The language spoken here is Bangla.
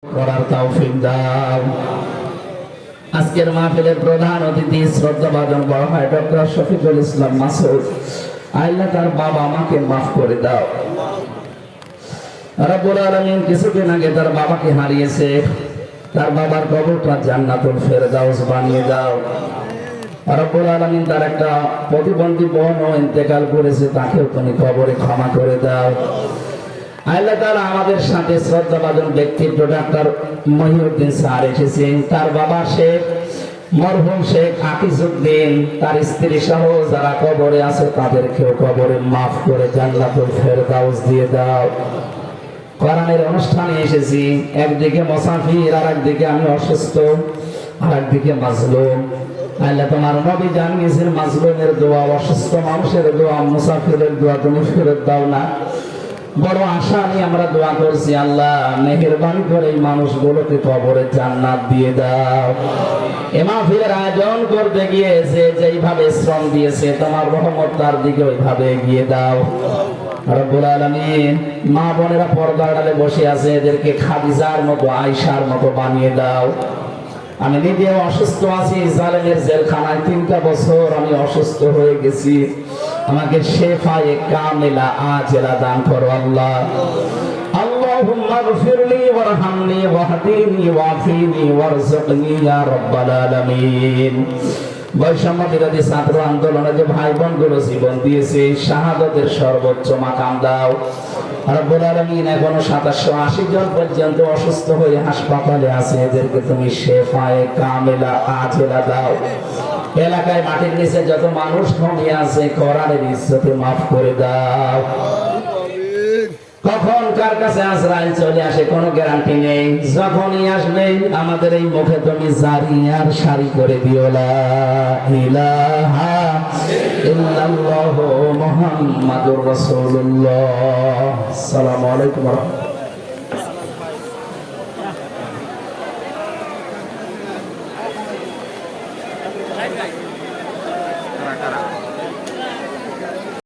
করার তৌফিক দাও। আজকের মাহফিলের প্রধান অতিথি শ্রদ্ধাভাজন বড় ভাই ডক্টর শফিকুল ইসলাম মাসুদ, আল্লাহ তার বাবা মাকে মাফ করে দাও। রব্বুল আলামিন কিছুদিন আগে তার বাবাকে হারিয়েছে, তার বাবার কবরটা জান্নাতুল ফেরদাউস বানিয়ে দাও। রব্বুল আলামিন তার একটা প্রতিবন্ধী বোনও ইন্তেকাল করেছে, তাকেও তুমি কবরে ক্ষমা করে দাও। আল্লাহ তাআলা আমাদের সাথে শ্রদ্ধাভাজন ব্যক্তিত্ব ডাক্তার মহিউদ্দিন স্যার এসেছেন, তার বাবা শেখ মরহুম শেখ হাফিজউদ্দিন, তার স্ত্রী সহ যারা কবরে আছে তাদেরকেও কবরে মাফ করে জান্নাতুল ফেরদাউস দিয়ে দাও। কোরআনের অনুষ্ঠানে এসেছি, একদিকে মুসাফির আর একদিকে আমি অসুস্থ, আর একদিকে মাজলুম। আল্লাহ তোমার নবী জানিয়েছেন মাজলুমের দোয়া, অসুস্থ মানুষের দোয়া, মুসাফিরের দোয়া তুমি ফেরত দাও না। বড় আশা নিয়ে আমরা দোয়া করছি, আল্লাহ মেহেরবানি করে এই মানুষগুলোকে কবরে জান্নাত দিয়ে দাও। এ মাহফিলের আয়োজন করতে গিয়ে যেইভাবে শ্রম দিয়েছে তোমার রহমত তার দিকে ওইভাবে এগিয়ে দাও। রব্বুল আলামিন মা বোনেরা পর্দার আড়ালে বসে আছে, এদেরকে খাদিজার মতো আয়েশার মতো বানিয়ে দাও। আমি নিজেও অসুস্থ আছি, জালেমের জেলখানায় 3টা বছর আমি অসুস্থ হয়ে গেছি, আমাকে শেফায়ে কামিলা আজেলা দান করো আল্লাহ। আল্লাহুম্মা গফিরলি ওয়ারহামনি ওয়াহদিনি ওয়াফিনি ওয়ারযুকনি ইয়া রাব্বাল আলামিন। বৈষম্য বিরোধী ছাত্র আন্দোলনে যে ভাই বোনগুলো জীবন দিয়েছে, শাহাদাতের সর্বোচ্চ মাকাম দাও। রব্বুল আলামিন এখনো 780 জন পর্যন্ত অসুস্থ হয়ে হাসপাতালে আছে, এদেরকে তুমি শেফায়ে কামিলা আজেলা দাও। এলাকায় মাটির নিচে যত মানুষ ঘুমিয়ে আছে কোরআনের ইজ্জতে মাফ করে দাও। কখন কার কাছে আজরাইল চলে আসে কোনো গ্যারান্টি নেই, যখনই আসবে আমাদের এই মুখে তুমি জারি আর সারি করে দিও লা ইলাহা ইল্লাল্লাহু মুহাম্মাদুর রাসূলুল্লাহ। আসসালামু আলাইকুম ওয়া রাহমাতুল্লাহ।